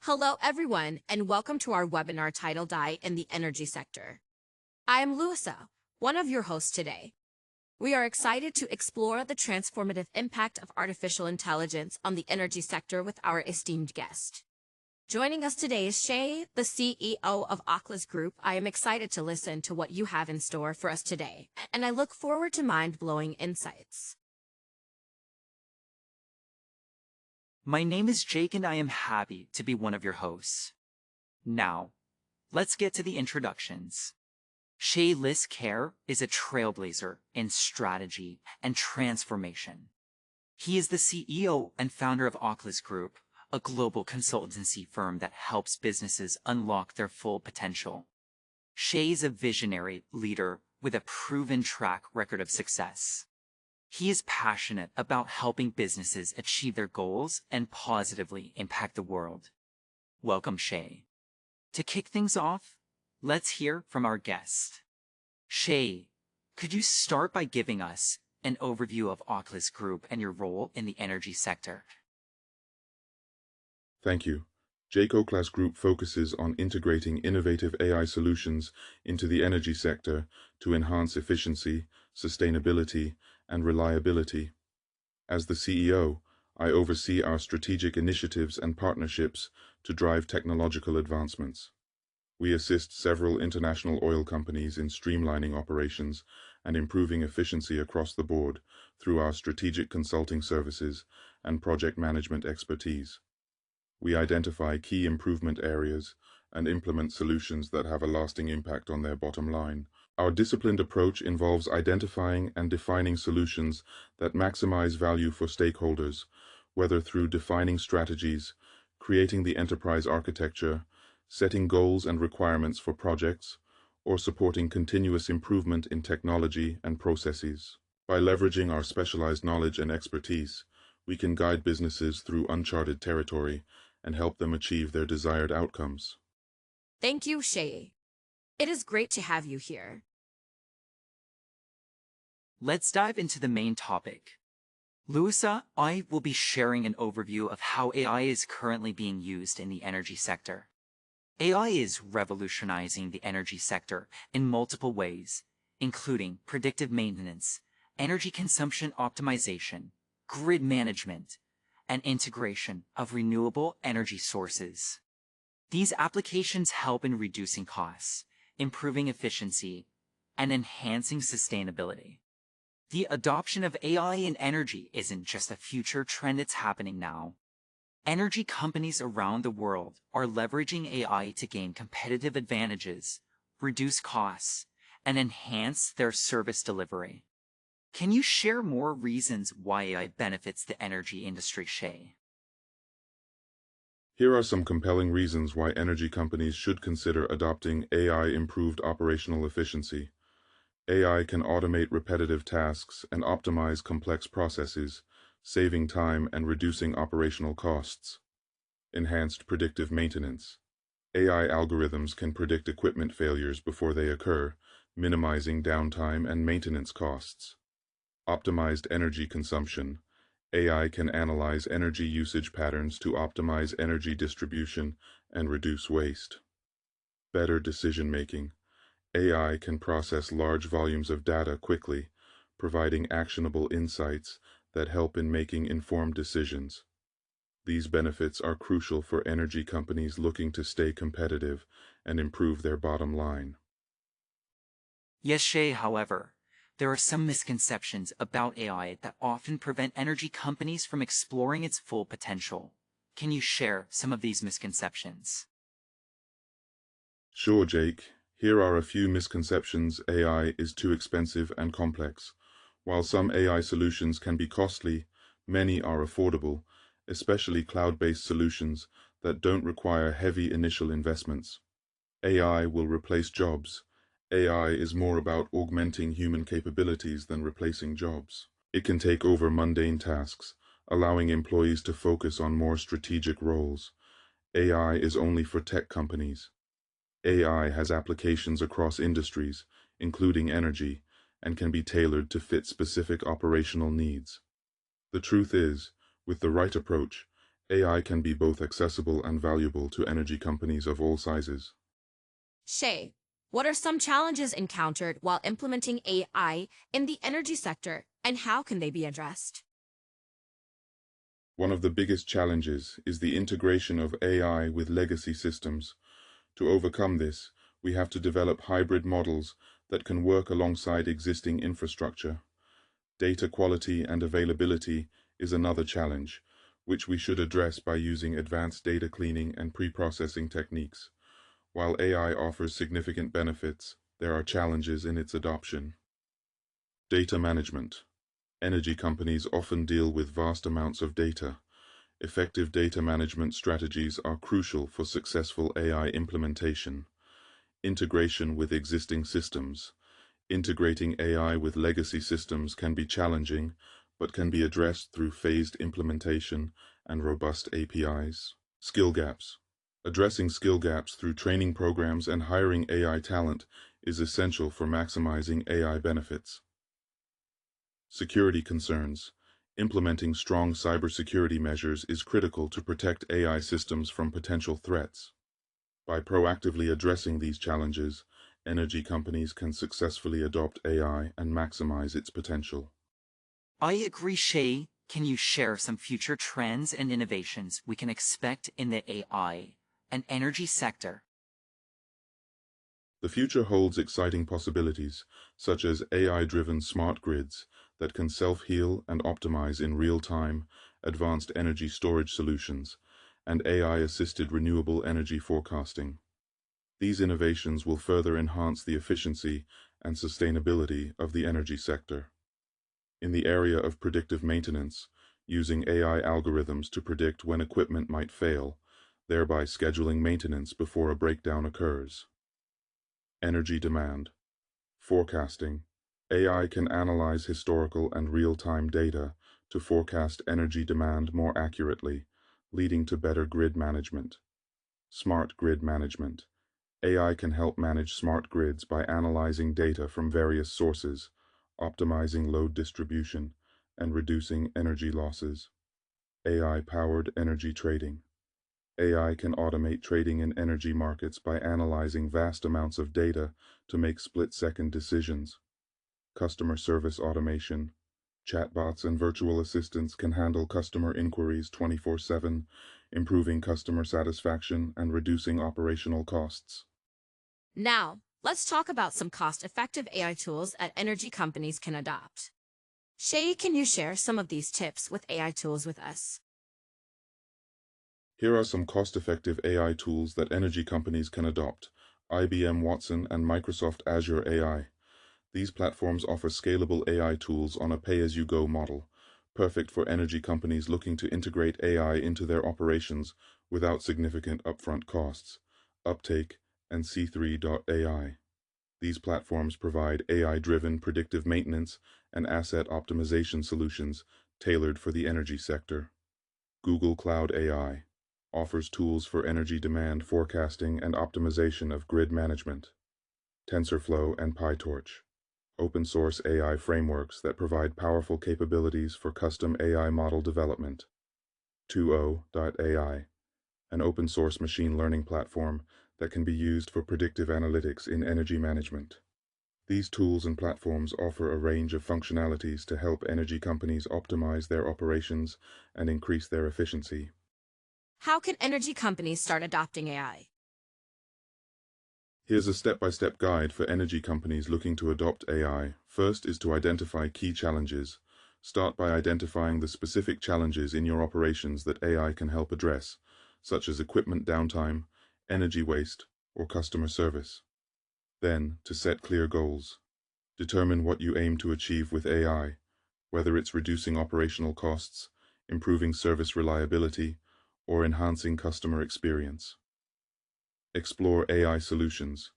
Hello, everyone, and welcome to our webinar titled "AI in the Energy Sector." I am Louisa, one of your hosts today. We are excited to explore the transformative impact of artificial intelligence on the energy sector with our esteemed guest. Joining us today is Shay, the CEO of Oclas Group. I am excited to listen to what you have in store for us today, and I look forward to mind-blowing insights. My name is Jake and I am happy to be one of your hosts. Now, let's get to the introductions. Shay Liss-Kerr is a trailblazer in strategy and transformation. He is the CEO and founder of Oclas Group, a global consultancy firm that helps businesses unlock their full potential. Shay is a visionary leader with a proven track record of success. He is passionate about helping businesses achieve their goals and positively impact the world. Welcome, Shay. To kick things off, let's hear from our guest. Shay, could you start by giving us an overview of Oclas Group and your role in the energy sector? Thank you. Jake. Oclas Group focuses on integrating innovative AI solutions into the energy sector to enhance efficiency, sustainability, and reliability. As the CEO, I oversee our strategic initiatives and partnerships to drive technological advancements. We assist several international oil companies in streamlining operations and improving efficiency across the board through our strategic consulting services and project management expertise. We identify key improvement areas and implement solutions that have a lasting impact on their bottom line. Our disciplined approach involves identifying and defining solutions that maximize value for stakeholders, whether through defining strategies, creating the enterprise architecture, setting goals and requirements for projects, or supporting continuous improvement in technology and processes. By leveraging our specialized knowledge and expertise, we can guide businesses through uncharted territory and help them achieve their desired outcomes. Thank you, Shay. It is great to have you here. Let's dive into the main topic. Louisa, I will be sharing an overview of how AI is currently being used in the energy sector. AI is revolutionizing the energy sector in multiple ways, including predictive maintenance, energy consumption optimization, grid management, and integration of renewable energy sources. These applications help in reducing costs, improving efficiency, and enhancing sustainability. The adoption of AI in energy isn't just a future trend, it's happening now. Energy companies around the world are leveraging AI to gain competitive advantages, reduce costs, and enhance their service delivery. Can you share more reasons why AI benefits the energy industry, Shay? Here are some compelling reasons why energy companies should consider adopting AI-improved operational efficiency. AI can automate repetitive tasks and optimize complex processes, saving time and reducing operational costs. Enhanced predictive maintenance. AI algorithms can predict equipment failures before they occur, minimizing downtime and maintenance costs. Optimized energy consumption. AI can analyze energy usage patterns to optimize energy distribution and reduce waste. Better decision-making. AI can process large volumes of data quickly, providing actionable insights that help in making informed decisions. These benefits are crucial for energy companies looking to stay competitive and improve their bottom line. Yes, Shay, however, there are some misconceptions about AI that often prevent energy companies from exploring its full potential. Can you share some of these misconceptions? Sure, Jake. Here are a few misconceptions. AI is too expensive and complex. While some AI solutions can be costly, many are affordable, especially cloud-based solutions that don't require heavy initial investments. AI will replace jobs. AI is more about augmenting human capabilities than replacing jobs. It can take over mundane tasks, allowing employees to focus on more strategic roles. AI is only for tech companies. AI has applications across industries, including energy, and can be tailored to fit specific operational needs. The truth is, with the right approach, AI can be both accessible and valuable to energy companies of all sizes. Shay, what are some challenges encountered while implementing AI in the energy sector, and how can they be addressed? One of the biggest challenges is the integration of AI with legacy systems. To overcome this, we have to develop hybrid models that can work alongside existing infrastructure. Data quality and availability is another challenge, which we should address by using advanced data cleaning and pre-processing techniques. While AI offers significant benefits, there are challenges in its adoption. Data management. Energy companies often deal with vast amounts of data. Effective data management strategies are crucial for successful AI implementation. Integration with existing systems. Integrating AI with legacy systems can be challenging, but can be addressed through phased implementation and robust APIs. Skill gaps. Addressing skill gaps through training programs and hiring AI talent is essential for maximizing AI benefits. Security concerns. Implementing strong cybersecurity measures is critical to protect AI systems from potential threats. By proactively addressing these challenges, energy companies can successfully adopt AI and maximize its potential. I agree, Shay. Can you share some future trends and innovations we can expect in the AI and energy sector? The future holds exciting possibilities, such as AI-driven smart grids that can self-heal and optimize in real time, advanced energy storage solutions, and AI-assisted renewable energy forecasting. These innovations will further enhance the efficiency and sustainability of the energy sector. In the area of predictive maintenance, using AI algorithms to predict when equipment might fail, thereby scheduling maintenance before a breakdown occurs. Energy demand. Forecasting. AI can analyze historical and real-time data to forecast energy demand more accurately, leading to better grid management. Smart grid management. AI can help manage smart grids by analyzing data from various sources, optimizing load distribution, and reducing energy losses. AI-powered energy trading. AI can automate trading in energy markets by analyzing vast amounts of data to make split-second decisions. Customer service automation. Chatbots and virtual assistants can handle customer inquiries 24/7, improving customer satisfaction and reducing operational costs. Now, let's talk about some cost-effective AI tools that energy companies can adopt. Shay, can you share some of these tips with AI tools with us? Here are some cost-effective AI tools that energy companies can adopt. IBM Watson and Microsoft Azure AI. These platforms offer scalable AI tools on a pay-as-you-go model, perfect for energy companies looking to integrate AI into their operations without significant upfront costs. Uptake and C3.ai. These platforms provide AI-driven predictive maintenance and asset optimization solutions tailored for the energy sector. Google Cloud AI offers tools for energy demand forecasting and optimization of grid management. TensorFlow and PyTorch, open source AI frameworks that provide powerful capabilities for custom AI model development. 2o.ai, an open source machine learning platform that can be used for predictive analytics in energy management. These tools and platforms offer a range of functionalities to help energy companies optimize their operations and increase their efficiency. How can energy companies start adopting AI? Here's a step-by-step guide for energy companies looking to adopt AI. First is to identify key challenges. Start by identifying the specific challenges in your operations that AI can help address, such as equipment downtime, energy waste, or customer service. Then, to set clear goals. Determine what you aim to achieve with AI, whether it's reducing operational costs, improving service reliability, or enhancing customer experience. Explore AI solutions.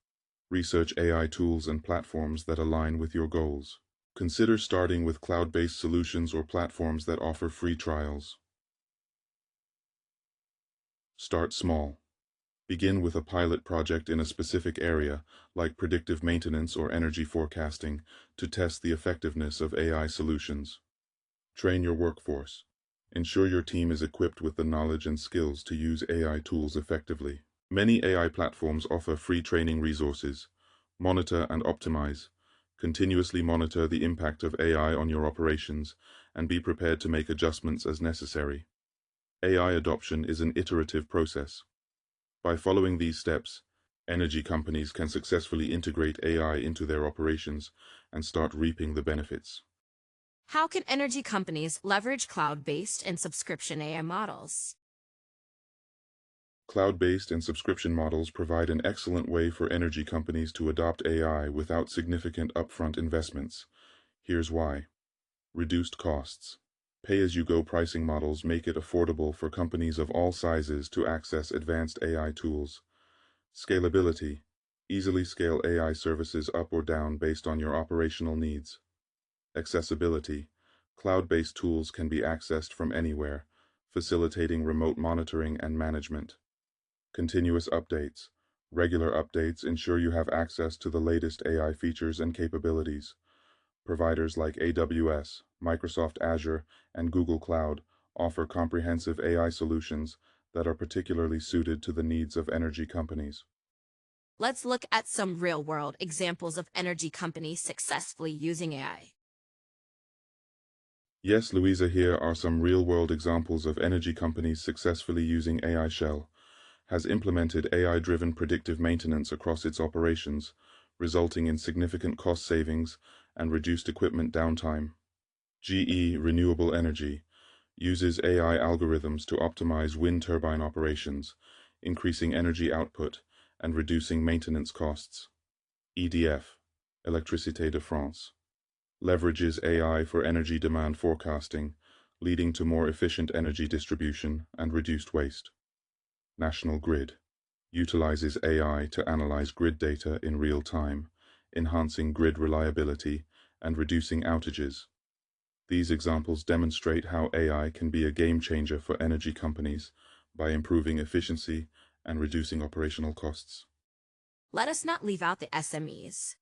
Research AI tools and platforms that align with your goals. Consider starting with cloud-based solutions or platforms that offer free trials. Start small. Begin with a pilot project in a specific area, like predictive maintenance or energy forecasting, to test the effectiveness of AI solutions. Train your workforce. Ensure your team is equipped with the knowledge and skills to use AI tools effectively. Many AI platforms offer free training resources. Monitor and optimize. Continuously monitor the impact of AI on your operations and be prepared to make adjustments as necessary. AI adoption is an iterative process. By following these steps, energy companies can successfully integrate AI into their operations and start reaping the benefits. How can energy companies leverage cloud-based and subscription AI models? Cloud-based and subscription models provide an excellent way for energy companies to adopt AI without significant upfront investments. Here's why. Reduced costs. Pay-as-you-go pricing models make it affordable for companies of all sizes to access advanced AI tools. Scalability. Easily scale AI services up or down based on your operational needs. Accessibility. Cloud-based tools can be accessed from anywhere, facilitating remote monitoring and management. Continuous updates. Regular updates ensure you have access to the latest AI features and capabilities. Providers like AWS, Microsoft Azure, and Google Cloud offer comprehensive AI solutions that are particularly suited to the needs of energy companies. Let's look at some real-world examples of energy companies successfully using AI. Yes, Louisa, here are some real-world examples of energy companies successfully using AI. Shell has implemented AI-driven predictive maintenance across its operations, resulting in significant cost savings and reduced equipment downtime. GE Renewable Energy uses AI algorithms to optimize wind turbine operations, increasing energy output and reducing maintenance costs. EDF, Électricité de France, leverages AI for energy demand forecasting, leading to more efficient energy distribution and reduced waste. National Grid utilizes AI to analyze grid data in real time, enhancing grid reliability and reducing outages. These examples demonstrate how AI can be a game changer for energy companies by improving efficiency and reducing operational costs. Let us not leave out the SMEs.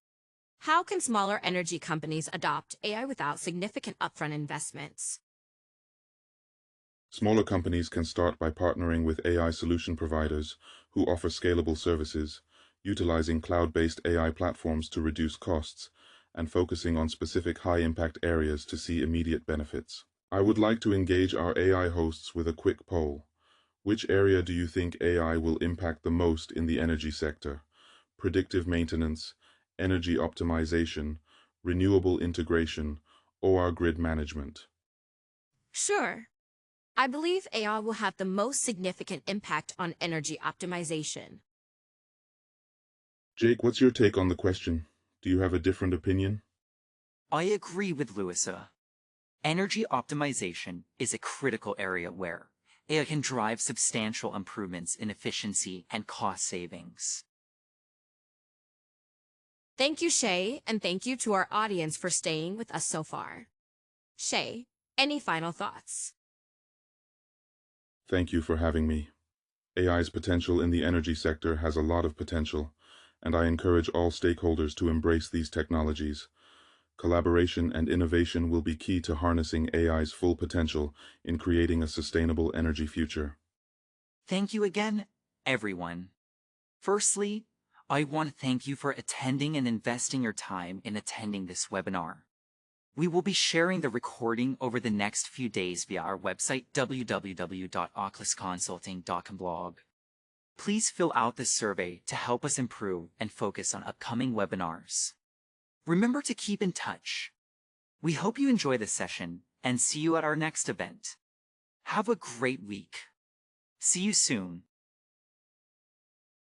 How can smaller energy companies adopt AI without significant upfront investments? Smaller companies can start by partnering with AI solution providers who offer scalable services, utilizing cloud-based AI platforms to reduce costs, and focusing on specific high-impact areas to see immediate benefits. I would like to engage our AI hosts with a quick poll. Which area do you think AI will impact the most in the energy sector? Predictive maintenance, energy optimization, renewable integration, or grid management? Sure. I believe AI will have the most significant impact on energy optimization. Jake, what's your take on the question? Do you have a different opinion? I agree with Louisa. Energy optimization is a critical area where AI can drive substantial improvements in efficiency and cost savings. Thank you, Shay, and thank you to our audience for staying with us so far. Shay, any final thoughts? Thank you for having me. AI's potential in the energy sector has a lot of potential, and I encourage all stakeholders to embrace these technologies. Collaboration and innovation will be key to harnessing AI's full potential in creating a sustainable energy future. Thank you again, everyone. Firstly, I want to thank you for attending and investing your time in attending this webinar. We will be sharing the recording over the next few days via our website www.oclasconsulting.com blog. Please fill out this survey to help us improve and focus on upcoming webinars. Remember to keep in touch. We hope you enjoy this session and see you at our next event. Have a great week. See you soon.